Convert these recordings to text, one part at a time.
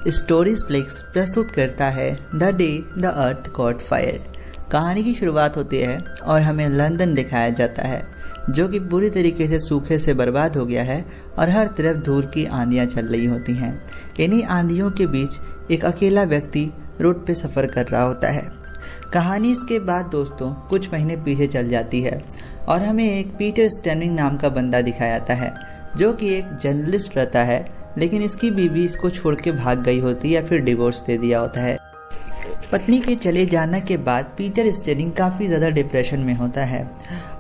Stories flix प्रस्तुत करता है the day the earth got fire. कहानी की शुरुआत होती है और हमें लंदन दिखाया जाता है जो कि बुरी तरीके से सूखे से बर्बाद हो गया है और हर तरफ धूल की आंधियां चल रही होती हैं। इन्हीं आंधियों के बीच एक अकेला व्यक्ति रोड पे सफ़र कर रहा होता है। कहानी इसके बाद दोस्तों कुछ महीने पीछे चल जाती है और हमें एक पीटर स्टैनिंग नाम का बंदा दिखाया जाता है जो कि एक जर्नलिस्ट रहता है, लेकिन इसकी बीवी इसको छोड़ के भाग गई होती है या फिर डिवोर्स दे दिया होता है। पत्नी के चले जाने के बाद पीटर स्टैनिंग काफ़ी ज़्यादा डिप्रेशन में होता है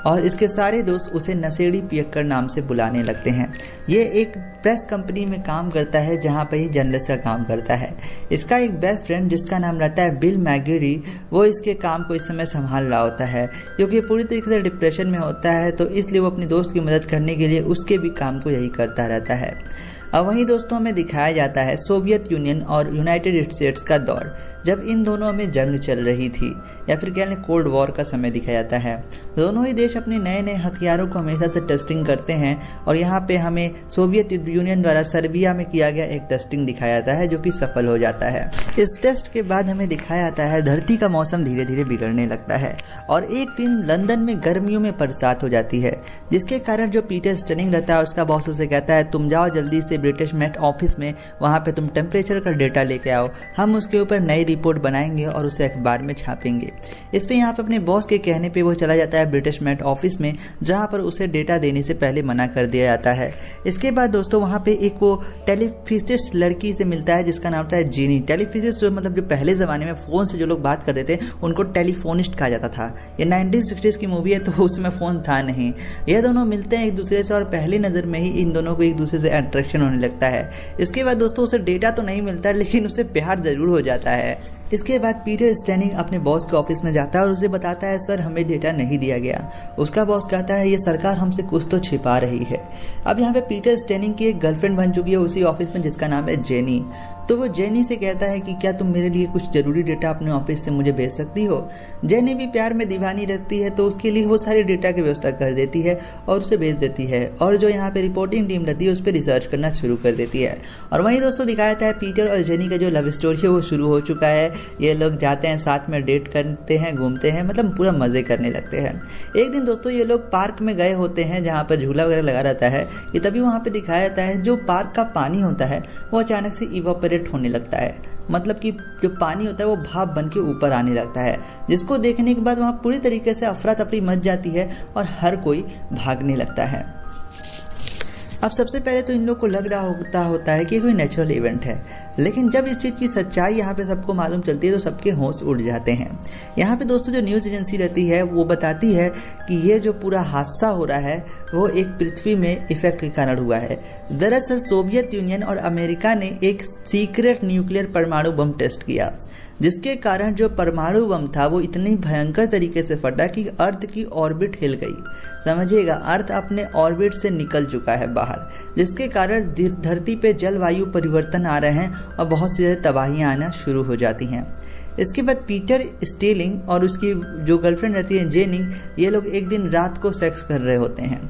और इसके सारे दोस्त उसे नशेड़ी पियक्कर नाम से बुलाने लगते हैं। ये एक प्रेस कंपनी में काम करता है जहाँ पर ही जर्नलिस्ट का काम करता है। इसका एक बेस्ट फ्रेंड जिसका नाम रहता है बिल मैगरी, वो इसके काम को इस समय संभाल रहा होता है क्योंकि पूरी तरीके से डिप्रेशन में होता है, तो इसलिए वो अपनी दोस्त की मदद करने के लिए उसके भी काम को यही करता रहता है। अब वहीं दोस्तों में दिखाया जाता है सोवियत यूनियन और यूनाइटेड स्टेट्स का दौर, जब इन दोनों में जंग चल रही थी या फिर कह लें कोल्ड वॉर का समय दिखाया जाता है। दोनों ही देश अपने नए नए हथियारों को हमेशा से टेस्टिंग करते हैं और यहाँ पे हमें सोवियत यूनियन द्वारा सर्बिया में किया गया एक टेस्टिंग दिखाया जाता है जो कि सफल हो जाता है। इस टेस्ट के बाद हमें दिखाया जाता है धरती का मौसम धीरे धीरे बिगड़ने लगता है और एक दिन लंदन में गर्मियों में बरसात हो जाती है, जिसके कारण जो पीटर स्टैनिंग रहता है उसका बॉस उसे कहता है तुम जाओ जल्दी से ब्रिटिश मेट ऑफिस में, वहाँ पे तुम टेम्परेचर का डेटा लेके आओ, हम उसके ऊपर नई रिपोर्ट बनाएंगे और उसे अखबार में छापेंगे। इस पे यहाँ पे अपने बॉस के कहने पे वो चला जाता है ब्रिटिश मेट ऑफिस में, जहाँ पर उसे डेटा देने से पहले मना कर दिया जाता है। इसके बाद दोस्तों वहाँ पे एक वो टेलीफिजिस्ट लड़की से मिलता है जिसका नाम होता है जेनी। टेलीफिजिस्ट जो मतलब जो पहले ज़माने में फ़ोन से जो लोग बात करते थे उनको टेलीफोनिस्ट कहा जाता था। ये 1960s की मूवी है तो उसमें फ़ोन था नहीं। ये दोनों मिलते हैं एक दूसरे से और पहली नज़र में ही इन दोनों को एक दूसरे से अट्रैक्शन होने लगता है। इसके बाद दोस्तों उसे डेटा तो नहीं मिलता लेकिन उसे प्यार जरूर हो जाता है। इसके बाद पीटर स्टैनिंग अपने बॉस के ऑफिस में जाता है और उसे बताता है सर हमें डेटा नहीं दिया गया। उसका बॉस कहता है ये सरकार हमसे कुछ तो छिपा रही है। अब यहाँ पे पीटर स्टैनिंग की एक गर्लफ्रेंड बन चुकी है उसी ऑफिस में जिसका नाम है जेनी। तो वो जेनी से कहता है कि क्या तुम मेरे लिए कुछ ज़रूरी डेटा अपने ऑफिस से मुझे भेज सकती हो। जेनी भी प्यार में दीवानी रहती है तो उसके लिए वो सारी डेटा की व्यवस्था कर देती है और उसे भेज देती है और जो यहाँ पे रिपोर्टिंग टीम रहती है उस पर रिसर्च करना शुरू कर देती है। और वहीं दोस्तों दिखाया जाता है पीटर और जेनी का जो लव स्टोरी है वो शुरू हो चुका है। ये लोग जाते हैं साथ में, डेट करते हैं, घूमते हैं, मतलब पूरा मज़े करने लगते हैं। एक दिन दोस्तों ये लोग पार्क में गए होते हैं जहाँ पर झूला वगैरह लगा रहता है कि तभी वहाँ पे दिखाया जाता है जो पार्क का पानी होता है वो अचानक से इवापोरेट होने लगता है, मतलब कि जो पानी होता है वो भाप बन के ऊपर आने लगता है, जिसको देखने के बाद वहाँ पूरी तरीके से अफरा तफरी मच जाती है और हर कोई भागने लगता है। अब सबसे पहले तो इन लोग को लग रहा होता है कि कोई नेचुरल इवेंट है, लेकिन जब इस चीज़ की सच्चाई यहाँ पे सबको मालूम चलती है तो सबके होश उड़ जाते हैं। यहाँ पे दोस्तों जो न्यूज़ एजेंसी रहती है वो बताती है कि ये जो पूरा हादसा हो रहा है वो एक पृथ्वी में इफेक्ट के कारण हुआ है। दरअसल सोवियत यूनियन और अमेरिका ने एक सीक्रेट न्यूक्लियर परमाणु बम टेस्ट किया, जिसके कारण जो परमाणु बम था वो इतनी भयंकर तरीके से फटा कि अर्थ की ऑर्बिट हिल गई। समझिएगा, अर्थ अपने ऑर्बिट से निकल चुका है बाहर, जिसके कारण धरती पे जलवायु परिवर्तन आ रहे हैं और बहुत सी तबाहियाँ आना शुरू हो जाती हैं। इसके बाद पीटर स्टैनिंग और उसकी जो गर्लफ्रेंड रहती है जेनिंग, ये लोग एक दिन रात को सेक्स कर रहे होते हैं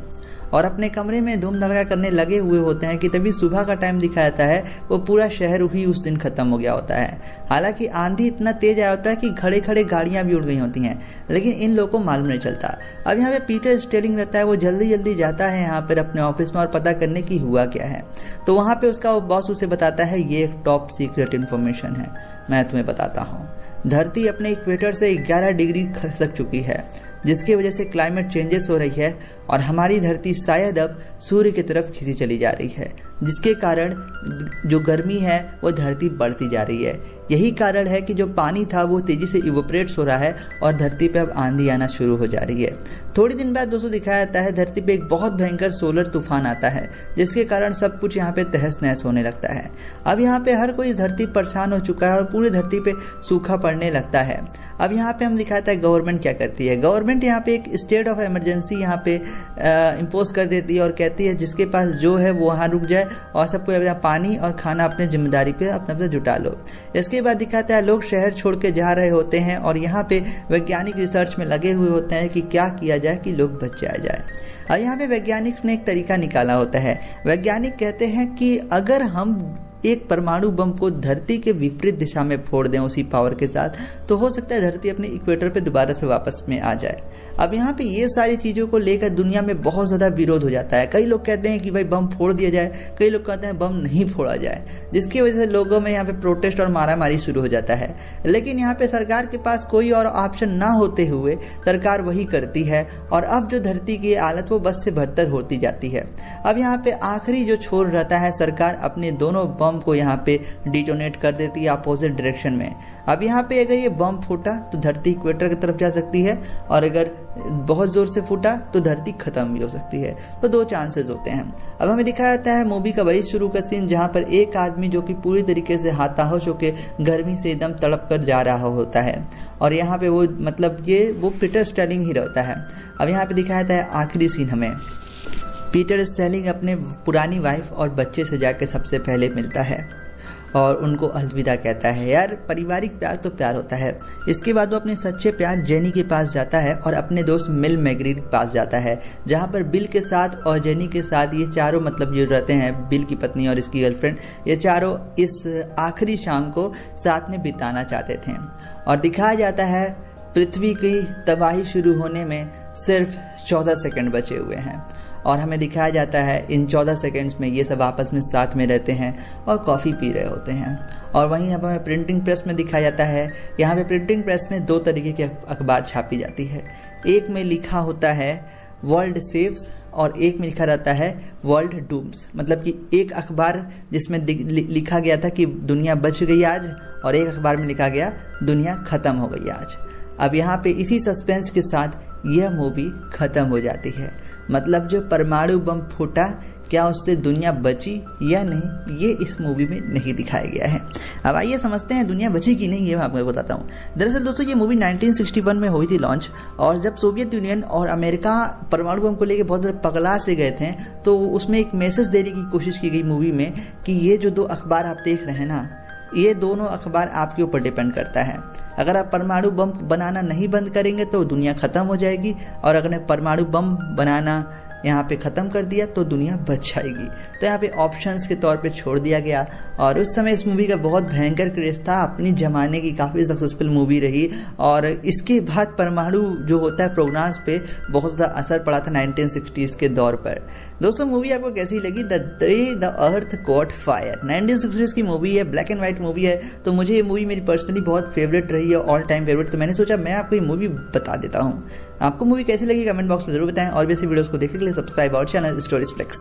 और अपने कमरे में धूम धड़का करने लगे हुए होते हैं कि तभी सुबह का टाइम दिखाया जाता है वो पूरा शहर ही उस दिन खत्म हो गया होता है। हालांकि आंधी इतना तेज आया होता है कि खड़े खड़े गाड़ियां भी उड़ गई होती हैं, लेकिन इन लोगों को मालूम नहीं चलता। अब यहाँ पे पीटर स्टैनिंग रहता है, वो जल्दी जल्दी जाता है यहाँ पर अपने ऑफिस में और पता करने की हुआ क्या है। तो वहाँ पर उसका बॉस उसे बताता है ये एक टॉप सीक्रेट इन्फॉर्मेशन है, मैं तुम्हें बताता हूँ। धरती अपने इक्वेटर से 11 डिग्री खसक चुकी है, जिसकी वजह से क्लाइमेट चेंजेस हो रही है और हमारी धरती शायद अब सूर्य की तरफ खींची चली जा रही है, जिसके कारण जो गर्मी है वो धरती बढ़ती जा रही है। यही कारण है कि जो पानी था वो तेज़ी से इवोपरेट्स हो रहा है और धरती पे अब आंधी आना शुरू हो जा रही है। थोड़ी दिन बाद दोस्तों दिखाया जाता है धरती पे एक बहुत भयंकर सोलर तूफान आता है, जिसके कारण सब कुछ यहाँ पे तहस नहस होने लगता है। अब यहाँ पे हर कोई धरती परेशान हो चुका है और पूरी धरती पे सूखा पड़ने लगता है। अब यहाँ पे हम दिखाता है गवर्नमेंट क्या करती है। गवर्नमेंट यहाँ पे एक स्टेट ऑफ इमरजेंसी यहाँ पे इम्पोज कर देती है और कहती है जिसके पास जो है वो वहाँ रुक जाए और सबको अपना पानी और खाना अपने जिम्मेदारी पे अपना जुटा लो। इसके बाद दिखाता है लोग शहर छोड़ के जा रहे होते हैं और यहाँ पे वैज्ञानिक रिसर्च में लगे हुए होते हैं कि क्या किया जाए कि लोग बच जाए। और यहाँ पे वैज्ञानिक ने एक तरीका निकाला होता है। वैज्ञानिक कहते हैं कि अगर हम एक परमाणु बम को धरती के विपरीत दिशा में फोड़ दें उसी पावर के साथ, तो हो सकता है धरती अपने इक्वेटर पे दोबारा से वापस में आ जाए। अब यहाँ पे ये सारी चीज़ों को लेकर दुनिया में बहुत ज़्यादा विरोध हो जाता है। कई लोग कहते हैं कि भाई बम फोड़ दिया जाए, कई लोग कहते हैं बम नहीं फोड़ा जाए, जिसकी वजह से लोगों में यहाँ पे प्रोटेस्ट और मारामारी शुरू हो जाता है। लेकिन यहाँ पे सरकार के पास कोई और ऑप्शन ना होते हुए सरकार वही करती है, और अब जो धरती की हालत वो बस से बदतर होती जाती है। अब यहाँ पे आखिरी जो छोर रहता है, सरकार अपने दोनों बम को यहाँ पे डिटोनेट कर देती है अपोजिट डायरेक्शन में। अब यहाँ पे अगर ये बम फूटा तो धरती इक्वेटर की तरफ जा सकती है, और अगर बहुत ज़ोर से फूटा तो धरती ख़त्म भी हो सकती है। तो दो चांसेस होते हैं। अब हमें दिखाया जाता है मूवी का वही शुरू का सीन, जहाँ पर एक आदमी जो कि पूरी तरीके से हताश होकर गर्मी से एकदम तड़प कर जा रहा होता है, और यहाँ पे वो मतलब वो पीटर स्टेलिंग ही रहता है। अब यहाँ पे दिखाया जाता है आखिरी सीन हमें पीटर स्टेलिंग अपने पुरानी वाइफ और बच्चे से जाके सबसे पहले मिलता है और उनको अलविदा कहता है। यार पारिवारिक प्यार तो प्यार होता है। इसके बाद वो अपने सच्चे प्यार जेनी के पास जाता है और अपने दोस्त मिल मैग्री के पास जाता है, जहाँ पर बिल के साथ और जेनी के साथ ये चारों मतलब जो रहते हैं, बिल की पत्नी और इसकी गर्लफ्रेंड, ये चारों इस आखिरी शाम को साथ में बिताना चाहते थे। और दिखाया जाता है पृथ्वी की तबाही शुरू होने में सिर्फ 14 सेकंड बचे हुए हैं, और हमें दिखाया जाता है इन 14 सेकंड्स में ये सब आपस में साथ में रहते हैं और कॉफ़ी पी रहे होते हैं। और वहीं यहाँ पर हमें प्रिंटिंग प्रेस में दिखाया जाता है, यहाँ पे प्रिंटिंग प्रेस में 2 तरीके के अखबार छापी जाती है। एक में लिखा होता है वर्ल्ड सेव्स और एक में लिखा रहता है वर्ल्ड डूम्स, मतलब कि एक अखबार जिसमें लिखा गया था कि दुनिया बच गई आज, और एक अखबार में लिखा गया दुनिया ख़त्म हो गई आज। अब यहाँ पे इसी सस्पेंस के साथ यह मूवी ख़त्म हो जाती है। मतलब जो परमाणु बम फूटा, क्या उससे दुनिया बची या नहीं, ये इस मूवी में नहीं दिखाया गया है। अब आइए समझते हैं दुनिया बची कि नहीं, ये मैं आपको बताता हूँ। दरअसल दोस्तों ये मूवी 1961 में हुई थी लॉन्च, और जब सोवियत यूनियन और अमेरिका परमाणु बम को लेकर बहुत ज़्यादा पगला से गए थे, तो उसमें एक मैसेज देने की कोशिश की गई मूवी में कि ये जो 2 अखबार आप देख रहे हैं ना, ये दोनों अखबार आपके ऊपर डिपेंड करता है। अगर आप परमाणु बम बनाना नहीं बंद करेंगे तो दुनिया ख़त्म हो जाएगी, और अगर परमाणु बम बनाना यहाँ पे ख़त्म कर दिया तो दुनिया बच जाएगी। तो यहाँ पे ऑप्शंस के तौर पे छोड़ दिया गया, और उस समय इस मूवी का बहुत भयंकर क्रेज़ था, अपनी ज़माने की काफ़ी सक्सेसफुल मूवी रही, और इसके बाद परमाणु जो होता है प्रोग्राम्स पे बहुत ज़्यादा असर पड़ा था 1960s के दौर पर। दोस्तों मूवी आपको कैसी लगी? The day the earth cot fire 1960s की मूवी है, ब्लैक एंड वाइट मूवी है, तो मुझे ये मूवी मेरी पर्सनली बहुत फेवरेट रही है, ऑल टाइम फेवरेट। तो मैंने सोचा मैं आपको ये मूवी बता देता हूँ। आपको मूवी कैसी लगी कमेंट बॉक्स में जरूर बताएं, और भी ऐसी वीडियोस को देखने के लिए सब्सक्राइब और चैनल स्टोरीज फ्लेक्स।